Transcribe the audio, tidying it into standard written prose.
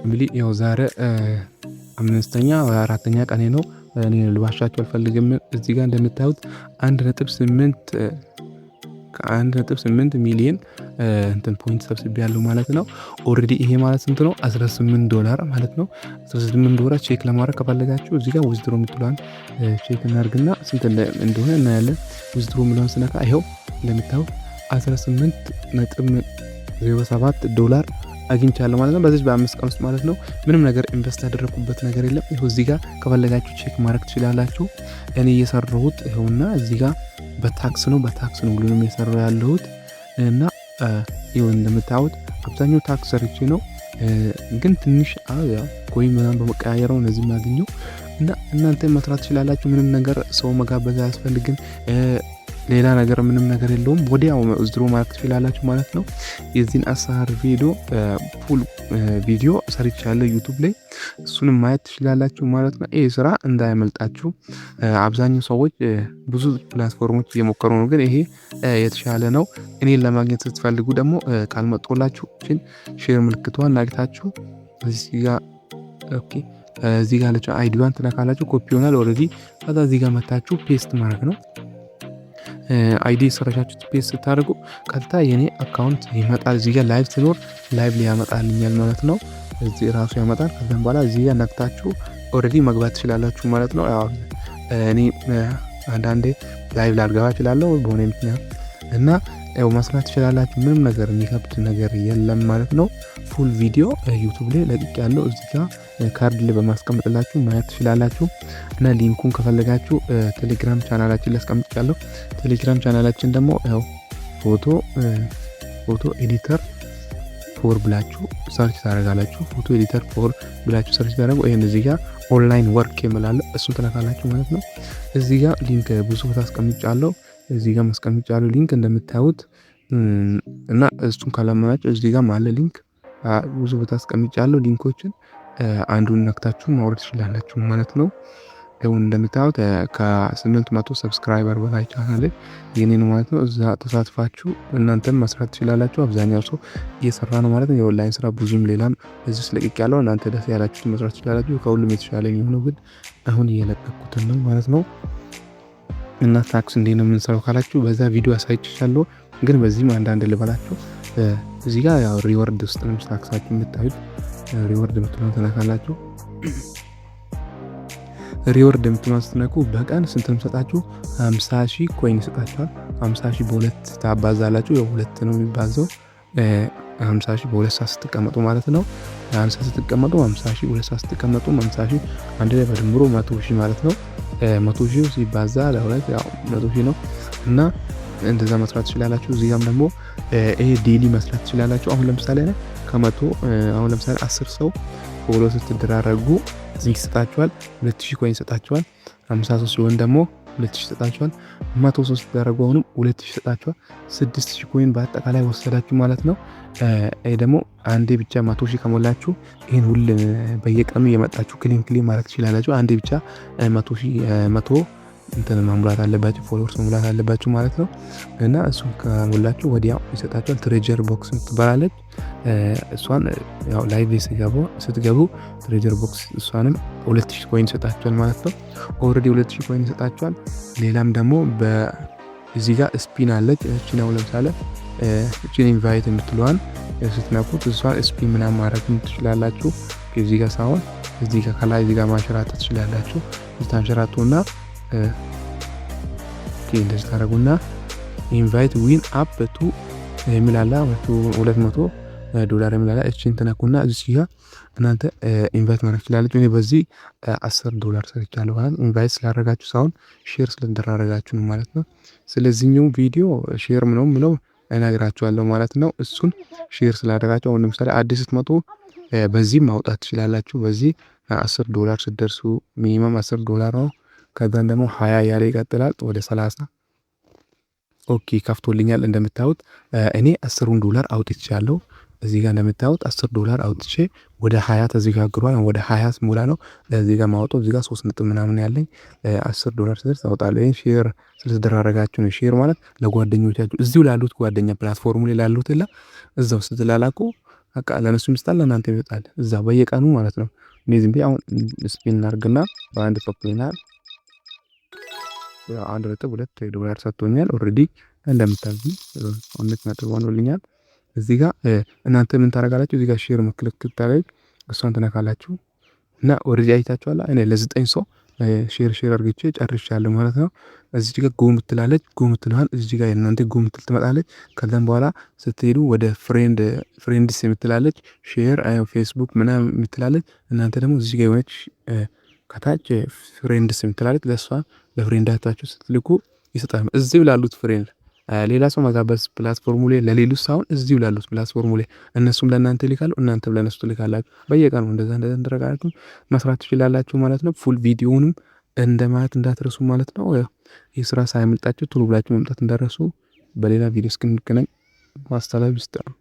እንግዲህ ያው ዛሬ አምስተኛ ወይ አራተኛ ቀኔ ነው። እኔ ልዋሻችሁ አልፈልግም። እዚህ ጋር እንደምታዩት 1.8 ሚሊዮን እንትን ፖይንት ሰብስቤያለሁ ማለት ነው። ኦልሬዲ ይሄ ማለት ስንት ነው? $18 ማለት ነው። $18 ቼክ ለማድረግ ከፈለጋችሁ እዚህ ጋር ዊዝድሮ የምትለዋን ቼክ እናድርግና ስንት እንደሆነ እናያለን። ዊዝድሮ የምለውን ስነካ ይኸው እንደምታዩት $18.07 አግኝቻለሁ ማለት ነው። በዚህ በ5 ቀን ውስጥ ማለት ነው። ምንም ነገር ኢንቨስት ያደረኩበት ነገር የለም። ይኸው እዚህ ጋር ከፈለጋችሁ ቼክ ማድረግ ትችላላችሁ። እኔ እየሰራሁት ይኸውና እዚህ ጋር በታክስ ነው ሁሉንም እየሰራሁ ያለሁት እና ይኸው እንደምታዩት አብዛኛው ታክስ ሰርቼ ነው። ግን ትንሽ ኮይን ምናምን በመቀያየር ነው እነዚህ የማገኘው እና እናንተ መስራት ትችላላችሁ። ምንም ነገር ሰው መጋበዝ አያስፈልግም። ሌላ ነገር ምንም ነገር የለውም። ወዲያው ዊዝድሮ ማድረግ ትችላላችሁ ማለት ነው። የዚህን አሰራር ፉል ቪዲዮ ሰርቻለሁ ዩቲዩብ ላይ፣ እሱንም ማየት ትችላላችሁ ማለት ነው። ይሄ ስራ እንዳያመልጣችሁ። አብዛኛው ሰዎች ብዙ ፕላትፎርሞች እየሞከሩ ነው፣ ግን ይሄ የተሻለ ነው። እኔን ለማግኘት ስትፈልጉ ደግሞ ካልመጣላችሁ ሼር ምልክቷን ላግታችሁ እዚህ ጋር እዚህ ጋር ለቻ አይዲዋን ትነካላችሁ። ኮፒ ይሆናል ኦልሬዲ። ከዛ እዚህ ጋር መታችሁ ፔስት ማድረግ ነው። አይዲ ሰራቻችሁ ፔስት ስታደርጉ ቀጥታ የኔ አካውንት ይመጣል። እዚህ ጋር ላይቭ ሲኖር ላይቭ ያመጣልኛል ማለት ነው። እዚህ ራሱ ያመጣል። ከዛም በኋላ እዚህ ጋር ነክታችሁ ኦልሬዲ መግባት ትችላላችሁ ማለት ነው። ያው እኔ አንዳንዴ ላይቭ ላልገባ እችላለሁ በሆነ ምክንያት እና ያው መስራት ትችላላችሁ። ምንም ነገር የሚከብድ ነገር የለም ማለት ነው። ፉል ቪዲዮ ዩቲዩብ ላይ ለቅቄያለሁ። እዚህ ጋር ካርድ ላይ በማስቀመጥላችሁ ማየት ትችላላችሁ እና ሊንኩን ከፈለጋችሁ ቴሌግራም ቻናላችን ላይ አስቀምጫለሁ። ቴሌግራም ቻናላችን ደግሞ ያው ፎቶ ኤዲተር ፎር ብላችሁ ሰርች ታደርጋላችሁ። ፎቶ ኤዲተር ፎር ብላችሁ ሰርች ታደርጉ። ይሄን እዚህ ጋር ኦንላይን ወርክ ይመላል፣ እሱን ትነካላችሁ ማለት ነው። እዚህ ጋር ሊንክ ብዙ ቦታ አስቀምጫለሁ። እዚህ ጋር ማስቀምጫለሁ ሊንክ እንደምታዩት እና እሱን ካላመናችሁ እዚህ ጋር ማለ ሊንክ ብዙ ቦታ አስቀምጫለሁ። ሊንኮችን አንዱን ነክታችሁ ማውረድ ትችላላችሁ ማለት ነው። ይሁን እንደምታዩት ከ800 ሰብስክራይበር በላይ ቻናል የኔ ነው ማለት ነው። እዛ ተሳትፋችሁ እናንተም መስራት ትችላላችሁ። አብዛኛው ሰው እየሰራ ነው ማለት ነው። የኦንላይን ስራ ብዙም ሌላም እዚህ ስለቅቅ ያለው እናንተ ደስ ያላችሁ መስራት ትችላላችሁ። ከሁሉም የተሻለ የሚሆነው ግን አሁን እየለቀኩት ነው ማለት ነው። እና ታክስ እንዴት ነው የምንሰራው ካላችሁ በዛ ቪዲዮ አሳይቻለሁ። ግን በዚህም አንዳንድ ልበላችሁ። እዚህ ጋር ያው ሪወርድ ውስጥ ነው ታክሳችሁ የምታዩት። ሪወርድ የምትለውን ተነካላችሁ። ሪወርድ የምትለውን ስትነኩ በቀን ስንት ነው የሚሰጣችሁ? 50,000 ኮይን ይሰጣችኋል። 50,000 በሁለት ታባዛላችሁ። ያው ሁለት ነው የሚባዛው። 50,000 በሁለት ሰዓት ስትቀመጡ ማለት ነው። አንድ ሰዓት ስትቀመጡ 50,000፣ ሁለት ሰዓት ስትቀመጡ 50,000፣ አንድ ላይ በድምሩ 100,000 ማለት ነው። 100,000 ሲባዛ ለሁለት ያው 100,000 ነው እና እንደዛ መስራት ትችላላችሁ። እዚህ ጋርም ደግሞ ይሄ ዴሊ መስራት ትችላላችሁ። አሁን ለምሳሌ አሁን ለምሳሌ 10 ሰው ፎሎ ስትደራረጉ እዚህ ይሰጣችኋል 2,000 ኮይን ይሰጣችኋል። 53 ሲሆን ደግሞ 2,000 ይሰጣችኋል። 103 ሲደረጉ አሁንም 2,000 ይሰጣችኋል። 6,000 ኮይን በአጠቃላይ ወሰዳችሁ ማለት ነው። ይሄ ደግሞ አንዴ ብቻ 100,000 ከሞላችሁ ይሄን ሁሉ በየቀኑ እየመጣችሁ ክሊን ማድረግ ትችላላችሁ። አንዴ ብቻ 100,000 እንትን መሙላት አለባችሁ፣ ፎሎወርስ መሙላት አለባችሁ ማለት ነው። እና እሱን ከሞላችሁ ወዲያው ይሰጣችኋል። ትሬጀር ቦክስ ትባላለች። እሷን ያው ላይቭ ስትገቡ ትሬጀር ቦክስ እሷንም 2,000 ኮይን ይሰጣችኋል ማለት ነው። ኦልሬዲ 2,000 ኮይን ይሰጣችኋል። ሌላም ደግሞ እዚህ ጋር ስፒን አለች። እቺ ነው ለምሳሌ እቺን ኢንቫይት የምትለዋን ስትነኩት እሷን ስፒን ምናምን ማድረግ ትችላላችሁ። እዚህ ጋር ሳይሆን እዚህ ጋር ከላይ እዚህ ጋር ማንሸራተት ትችላላችሁ። ታንሸራቱና እንደዚህ ታደርጉና ኢንቫይት ዊን አፕ ቱ የሚላላ $200 የሚላላ እቺን ተነኩና እዚህ ጋር እናንተ ኢንቫይት ማድረግ ትችላላችሁ። እኔ በዚህ $10 ሰርቻለሁ ማለት ኢንቫይት ስላደረጋችሁ ሳይሆን ሼር ስለተደረጋችሁ ነው ማለት ነው። ስለዚህኛው ቪዲዮ ሼር ምንም እነግራችኋለሁ ማለት ነው። እሱን ሼር ስላደረጋችሁ አሁን ለምሳሌ አዲስ ስትመጡ በዚህ ማውጣት ትችላላችሁ። በዚህ $10 ስትደርሱ ሚኒመም $10 ነው። ከዛን ደግሞ 20 ያለ ይቀጥላል ወደ 30። ኦኬ ከፍቶልኛል። እንደምታዩት እኔ $10 አውጥቻለሁ። እዚህ ጋር እንደምታዩት $10 አውጥቼ ወደ 20 ተዘጋግሯል። ወደ 20 ሙላ ነው እዚህ ጋር ማውጣው። እዚህ ጋር 3 ነጥብ ምናምን ያለኝ $10 ሲደርስ አውጣለሁ። ይሄን ሼር ስለተደራረጋችሁ ነው። ሼር ማለት ለጓደኞቻችሁ እዚሁ ላሉት ጓደኛ ፕላትፎርሙ ላይ ላሉት እዛው ስትላላኩ በቃ ለነሱ ይመስጣል ለእናንተ ይመጣል እዛ በየቀኑ ማለት ነው። እኔ ዝም ብዬ አሁን ስፒን እናድርግና በአንድ ቶፕ ይናል 1.2 ዶላር ሰጥቶኛል። ኦልሬዲ እንደምታዩኝ 2.1 ሆኖልኛል። እዚህ ጋር እናንተ ምን ታደርጋላችሁ? እዚህ ጋር ሼር ምልክት ታደርጉ እሷን ትነካላችሁ እና ኦልሬዲ አይታችኋል። እኔ ለ9 ሰው ሼር አድርጌ ጨርሻለሁ ማለት ነው። እዚህ ጋር ጎ ምትላለች ጎ ምትለዋል እዚህ ጋር እናንተ ጎ ምትል ትመጣለች። ከዛም በኋላ ስትሄዱ ወደ ፍሬንድስ የምትላለች ሼር ፌስቡክ ምናምን የምትላለች እናንተ ደግሞ እዚህ ጋር የሆነች ከታች ፍሬንድስ የምትላለች ለሷ ለፍሬንዳታችሁ ስትልኩ ይሰጣል። እዚሁ ላሉት ፍሬንድ ሌላ ሰው መጋበዝ ፕላትፎርሙ ላይ ለሌሎች ሳይሆን እዚሁ ላሉት ፕላትፎርሙ ላይ እነሱም ለእናንተ ይልካሉ፣ እናንተም ለእነሱ ትልካላችሁ። በየቀኑ እንደዛ እንደረጋችሁ መስራት ትችላላችሁ ማለት ነው። ፉል ቪዲዮውንም እንደማለት እንዳትረሱ ማለት ነው። ይህ ስራ ሳያመልጣችሁ ቶሎ ብላችሁ መምጣት እንዳትረሱ። በሌላ ቪዲዮ እስክንገናኝ ማስተላለፍ ይስጥ ነው።